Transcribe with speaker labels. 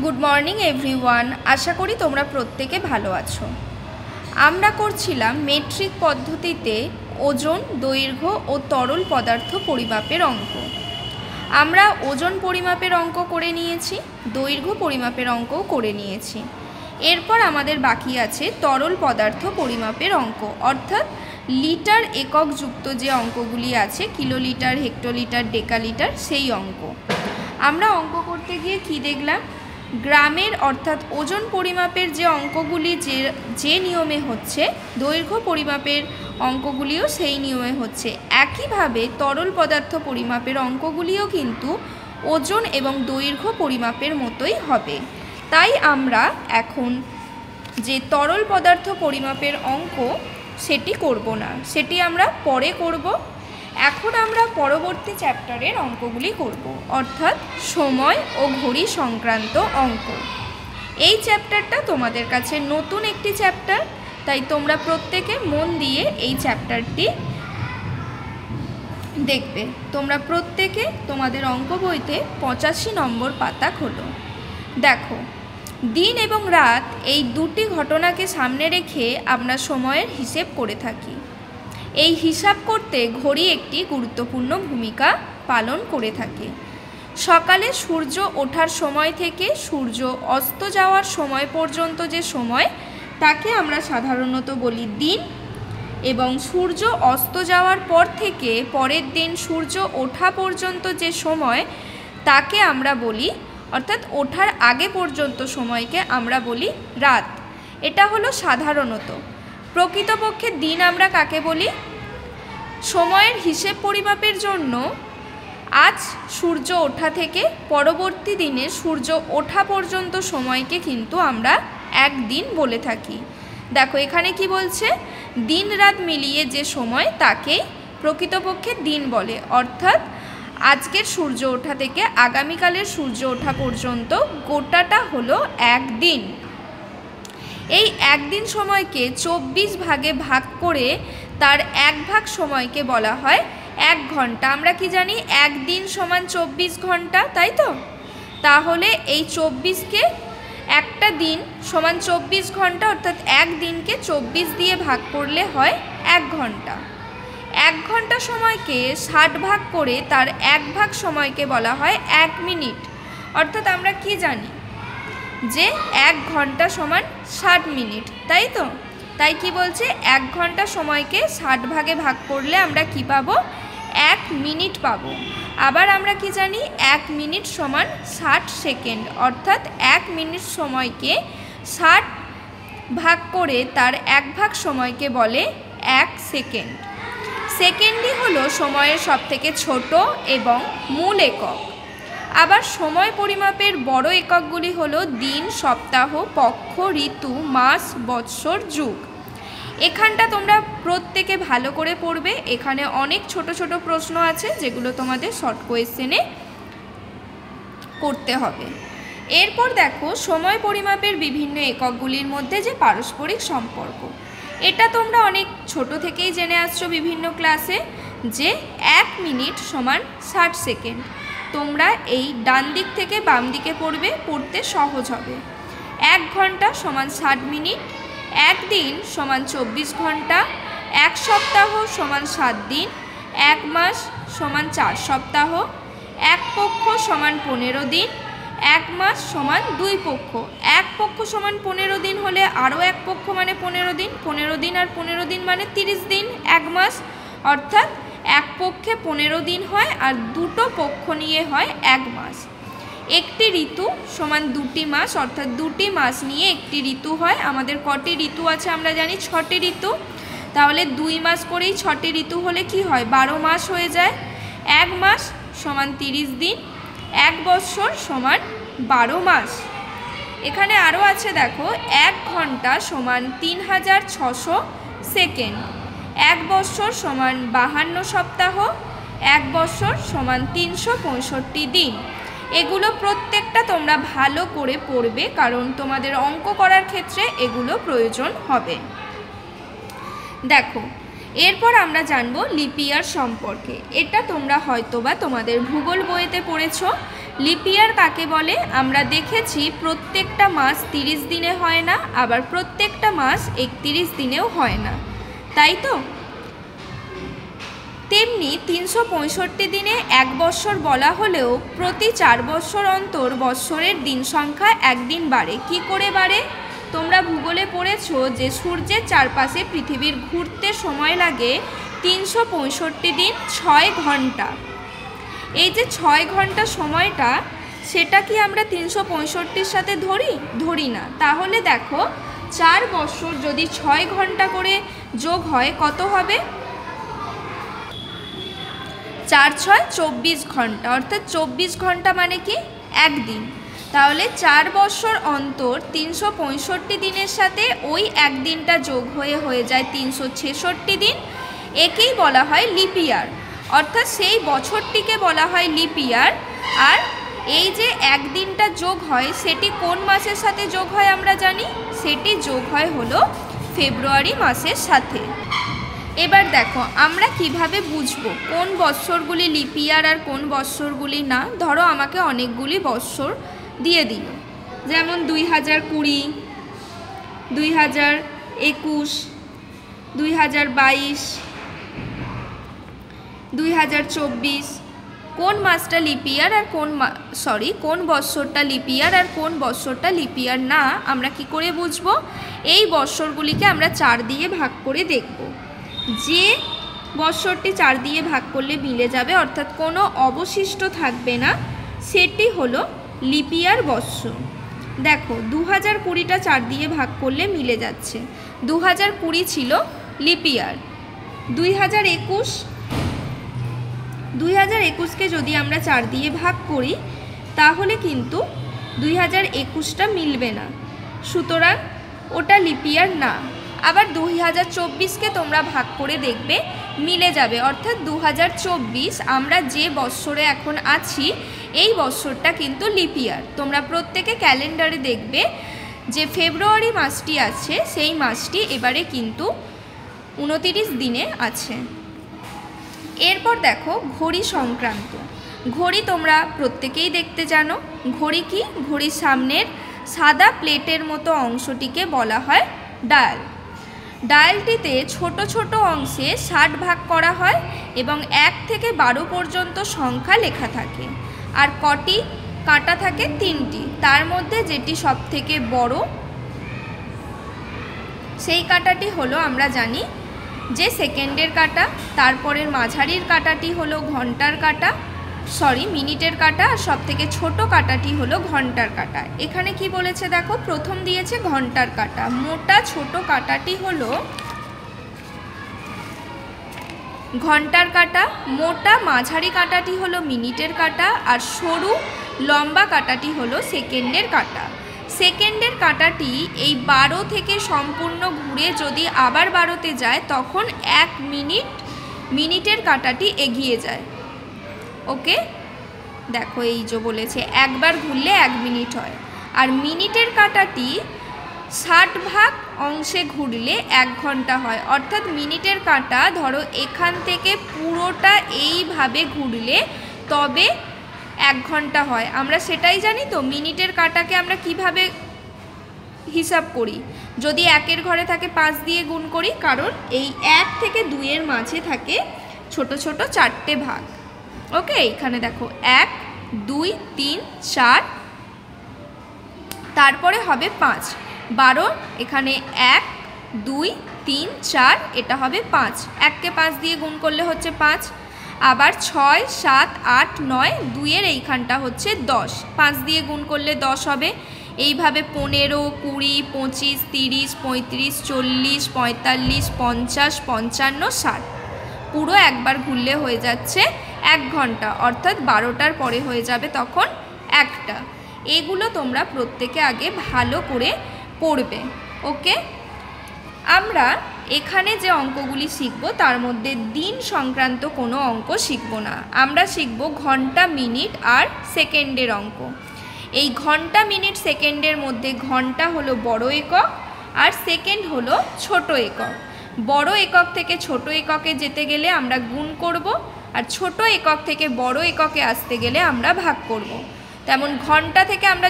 Speaker 1: Good morning everyone. আশা করি তোমরা প্রত্যেকে ভালো আছো। আমরা করছিলাম মেট্রিক পদ্ধতিতে ওজন, দৈর্ঘ্য ও তরল পদার্থ পরিমাপের অঙ্ক। আমরা ওজন পরিমাপের অঙ্ক করে নিয়েছি, দৈর্ঘ্য পরিমাপের অঙ্কও করে নিয়েছি। এরপর আমাদের বাকি আছে তরল পদার্থ পরিমাপের অঙ্ক, অর্থাৎ লিটার একক যুক্ত যে অঙ্কগুলি আছে, কিলোলিটার, হেক্টোলিটার, ডেকালিটার, সেই অঙ্ক। আমরা অঙ্ক করতে গিয়ে কি দেখলাম? গ্রামের অর্থাৎ ওজন পরিমাপের যে অঙ্কগুলি যে নিয়মে হচ্ছে, দৈর্ঘ্য পরিমাপের অঙ্কগুলিও সেই নিয়মে হচ্ছে। একইভাবে তরল পদার্থ পরিমাপের অঙ্কগুলিও কিন্তু ওজন এবং দৈর্ঘ্য পরিমাপের মতোই হবে। তাই আমরা এখন যে তরল পদার্থ পরিমাপের অঙ্ক সেটি করব না, সেটি আমরা পরে করব। এখন আমরা পরবর্তী চ্যাপ্টারের অঙ্কগুলি করব, অর্থাৎ সময় ও ঘড়ি সংক্রান্ত অঙ্ক। এই চ্যাপ্টারটা তোমাদের কাছে নতুন একটি চ্যাপ্টার, তাই তোমরা প্রত্যেকে মন দিয়ে এই চ্যাপ্টারটি দেখবে। তোমরা প্রত্যেকে তোমাদের অঙ্ক বইতে 85 নম্বর পাতা খোলো। দেখো, দিন এবং রাত এই দুটি ঘটনাকে সামনে রেখে আমরা সময়ের হিসেব করে থাকি। এই হিসাব করতে ঘড়ি একটি গুরুত্বপূর্ণ ভূমিকা পালন করে থাকে। সকালে সূর্য ওঠার সময় থেকে সূর্য অস্ত যাওয়ার সময় পর্যন্ত যে সময়, তাকে আমরা সাধারণত বলি দিন, এবং সূর্য অস্ত যাওয়ার পর থেকে পরের দিন সূর্য ওঠা পর্যন্ত যে সময়, তাকে আমরা বলি, অর্থাৎ ওঠার আগে পর্যন্ত সময়কে আমরা বলি রাত। এটা হলো সাধারণত। প্রকৃতপক্ষে দিন আমরা কাকে বলি? সময়ের হিসেব পরিমাপের জন্য আজ সূর্য ওঠা থেকে পরবর্তী দিনে সূর্য ওঠা পর্যন্ত সময়কে কিন্তু আমরা একদিন বলে থাকি। দেখো এখানে কি বলছে, দিন রাত মিলিয়ে যে সময় তাকেই প্রকৃতপক্ষে দিন বলে, অর্থাৎ আজকের সূর্য ওঠা থেকে আগামীকালের সূর্য ওঠা পর্যন্ত গোটাটা হলো একদিন। এই একদিন সময়কে 24 ভাগে ভাগ করে তার এক ভাগ সময়কে বলা হয় 1 ঘন্টা। আমরা কি জানি? একদিন সমান 24 ঘন্টা, তাই তো? তাহলে এই 24কে, একটা দিন সমান 24 ঘন্টা, অর্থাৎ এক দিনকে 24 দিয়ে ভাগ করলে হয় 1 ঘন্টা। 1 ঘন্টা সময়কে 60 ভাগ করে তার এক ভাগ সময়কে বলা হয় 1 মিনিট। অর্থাৎ আমরা কি জানি যে 1 ঘন্টা সমান 60 মিনিট, তাই তো? তাই কি বলছে, 1 ঘন্টা সময়কে 60 ভাগে ভাগ করলে আমরা কি পাবো? 1 মিনিট পাবো। আবার আমরা কি জানি? 1 মিনিট সমান 60 সেকেন্ড, অর্থাৎ 1 মিনিট সময়কে 60 ভাগ করে তার এক ভাগ সময়কে বলে 1 সেকেন্ড। সেকেন্ডই হলো সময়ের সবথেকে ছোট এবং মূল একক। আবার সময় পরিমাপের বড় এককগুলি হলো দিন, সপ্তাহ, পক্ষ, ঋতু, মাস, বৎসর, যুগ। এখানটা তোমরা প্রত্যেকে ভালো করে পড়বে। এখানে অনেক ছোট ছোট প্রশ্ন আছে যেগুলো তোমাদের শর্ট কোয়েশ্চেনে করতে হবে। এরপর দেখো, সময় পরিমাপের বিভিন্ন এককগুলির মধ্যে যে পারস্পরিক সম্পর্ক, এটা তোমরা অনেক ছোট থেকেই জেনে আসছো বিভিন্ন ক্লাসে, যে 1 মিনিট সমান 60 সেকেন্ড। তোমরা এই ডান দিক থেকে বাম দিকে পড়বে, পড়তে সহজ হবে। 1 ঘন্টা সমান 60 মিনিট, 1 দিন সমান 24 ঘন্টা, 1 সপ্তাহ সমান 7 দিন, 1 মাস সমান 4 সপ্তাহ, 1 পক্ষ সমান 15 দিন, 1 মাস সমান 2 পক্ষ। 1 পক্ষ সমান 15 দিন হলে আরও 1 পক্ষ মানে 15 দিন, 15 দিন আর 15 দিন মানে 30 দিন, 1 মাস। অর্থাৎ 1 পক্ষে 15 দিন হয় আর 2টো পক্ষ নিয়ে হয় 1 মাস। একটি ঋতু সমান 2টি মাস, অর্থাৎ 2টি মাস নিয়ে একটি ঋতু হয়। আমাদের কটি ঋতু আছে আমরা জানি? 6টি ঋতু। তাহলে 2 মাস করেই 6টি ঋতু হলে কি হয়? 12 মাস হয়ে যায়। 1 মাস সমান 30 দিন, 1 বৎসর সমান 12 মাস। এখানে আরও আছে দেখো, 1 ঘন্টা সমান 3600 সেকেন্ড, 1 বৎসর সমান 52 সপ্তাহ, 1 বৎসর সমান 365 দিন। এগুলো প্রত্যেকটা তোমরা ভালো করে পড়বে, কারণ তোমাদের অঙ্ক করার ক্ষেত্রে এগুলো প্রয়োজন হবে। দেখো, এরপর আমরা জানবো লিপ ইয়ার সম্পর্কে। এটা তোমরা হয়তোবা তোমাদের ভূগোল বইতে পড়েছো। লিপ ইয়ার কাকে বলে? আমরা দেখেছি প্রত্যেকটা মাস 30 দিনে হয় না, আবার প্রত্যেকটা মাস 31 দিনেও হয় না, তাই তো? তেমনি 365 দিনে এক বৎসর বলা হলেও প্রতি 4 বৎসর অন্তর বৎসরের দিন সংখ্যা একদিন বাড়ে। কি করে বাড়ে? তোমরা ভূগোলে পড়েছো যে সূর্যের চারপাশে পৃথিবীর ঘুরতে সময় লাগে 365 দিন 6 ঘন্টা। এই যে 6 ঘন্টা সময়টা, সেটা কি আমরা 365-র সাথে ধরি না। তাহলে দেখো 4 বৎসর যদি 6 ঘন্টা করে যোগ হয় কত হবে? 4 × 6 = 24 ঘন্টা, অর্থাৎ 24 ঘন্টা মানে কি? একদিন। তাহলে 4 বৎসর অন্তর 365 দিনের সাথে ওই একদিনটা যোগ হয়ে যায় 366 দিন। একেই বলা হয় লিপ ইয়ার, অর্থাৎ সেই বছরটিকে বলা হয় লিপ ইয়ার। আর এই যে একদিনটা যোগ হয় সেটি কোন মাসের সাথে যোগ হয় আমরা জানি? সেটি যোগ হয় হলো ফেব্রুয়ারি মাসের সাথে। এবার দেখো আমরা কিভাবে বুঝবো কোন বৎসরগুলি লিপ ইয়ার আর কোন বৎসরগুলি না। ধরো আমাকে অনেকগুলি বৎসর দিয়ে দিল, যেমন 2020, 2021, 2022, 2024। কোন মাসটা লিপ ইয়ার আর কোন বৎসরটা লিপ ইয়ার আর কোন বৎসরটা লিপ ইয়ার না, আমরা কি করে বুঝবো? এই বৎসরগুলিকে আমরা 4 দিয়ে ভাগ করে দেখব। যে বৎসরটি 4 দিয়ে ভাগ করলে মিলে যাবে, অর্থাৎ কোনো অবশিষ্ট থাকবে না, সেটি হলো লিপ ইয়ার বৎসর। দেখো 2020টা 4 দিয়ে ভাগ করলে মিলে যাচ্ছে, 2020 ছিল লিপ ইয়ার। 2021কে যদি আমরা 4 দিয়ে ভাগ করি তাহলে কিন্তু 2021টা মিলবে না, সুতরাং ওটা লিপ ইয়ার না। আবার 2024কে তোমরা ভাগ করে দেখবে মিলে যাবে, অর্থাৎ 2024 আমরা যে বৎসরে এখন আছি এই বৎসরটা কিন্তু লিপ ইয়ার। তোমরা প্রত্যেকে ক্যালেন্ডারে দেখবে যে ফেব্রুয়ারি মাসটি আছে, সেই মাসটি এবারে কিন্তু 29 দিনে আছে। এরপর দেখো ঘড়ি সংক্রান্ত। ঘড়ি তোমরা প্রত্যেকেই দেখতে জানো। ঘড়ি কি? ঘড়ির সামনের সাদা প্লেটের মতো অংশটিকে বলা হয় ডায়াল। ডায়ালটিতে ছোট ছোট অংশে 60 ভাগ করা হয় এবং 1 থেকে 12 পর্যন্ত সংখ্যা লেখা থাকে। আর কটি কাঁটা থাকে? 3টি। তার মধ্যে যেটি সব থেকে বড় সেই কাঁটাটি হলো আমরা জানি যে সেকেন্ডের কাঁটা। তারপরের মাঝারির কাঁটাটি হলো মিনিটের কাঁটা। আর সব থেকে ছোট কাঁটাটি হলো ঘন্টার কাঁটা। এখানে কি বলেছে দেখো, প্রথম দিয়েছে ঘন্টার কাঁটা। মোটা ছোট কাঁটাটি হলো ঘন্টার কাঁটা, মোটা মাঝারি কাঁটাটি হলো মিনিটের কাঁটা, আর সরু লম্বা কাঁটাটি হলো সেকেন্ডের কাঁটা। সেকেন্ডের কাঁটাটি এই 12 থেকে সম্পূর্ণ ঘুরে যদি আবার 12তে যায় তখন 1 মিনিটের কাঁটাটি এগিয়ে যায়। ওকে, দেখো এই যে বলেছে একবার ঘুরলে 1 মিনিট হয়। আর মিনিটের কাঁটাটি 60 ভাগ অংশে ঘুরলে 1 ঘন্টা হয়। অর্থাৎ মিনিটের কাঁটা ধরো এখান থেকে পুরোটা এইভাবে ঘুরলে তবে 1 ঘন্টা হয়। আমরা সেটাই জানি তো। মিনিটের কাঁটাকে আমরা কিভাবে হিসাব করি? যদি 1-এর ঘরে থাকে 5 দিয়ে গুণ করি, কারণ এই 1 থেকে 2-এর মাঝে থাকে ছোট ছোট 4টে ভাগ। ওকে, এখানে দেখো 1, 2, 3, 4, তারপরে হবে 5, 12, এখানে 1, 2, 3, 4, এটা হবে 5। 1কে 5 দিয়ে গুণ করলে হচ্ছে 5। আবার 6, 7, 8, 9, 2-এর এইখানটা হচ্ছে 10, 5 দিয়ে গুণ করলে 10 হবে। এইভাবে 15, 20, 25, 30, 35, 40, 45, 50, 55, 60 পুরো একবার ঘুরলে হয়ে যাচ্ছে 1 ঘন্টা। অর্থাৎ 12টার পরে হয়ে যাবে তখন 1টা। এগুলো তোমরা প্রত্যেকে আগে ভালো করে পড়বে। ওকে, আমরা এখানে যে অঙ্কগুলি শিখব তার মধ্যে দিন সংক্রান্ত কোনো অঙ্ক শিখব না। আমরা শিখব ঘন্টা, মিনিট আর সেকেন্ডের অঙ্ক। এই ঘন্টা, মিনিট, সেকেন্ডের মধ্যে ঘন্টা হলো বড় একক আর সেকেন্ড হলো ছোট একক। বড় একক থেকে ছোট এককে যেতে গেলে আমরা গুণ করব, আর ছোট একক থেকে বড় এককে আসতে গেলে আমরা ভাগ করব। তেমন ঘন্টা থেকে আমরা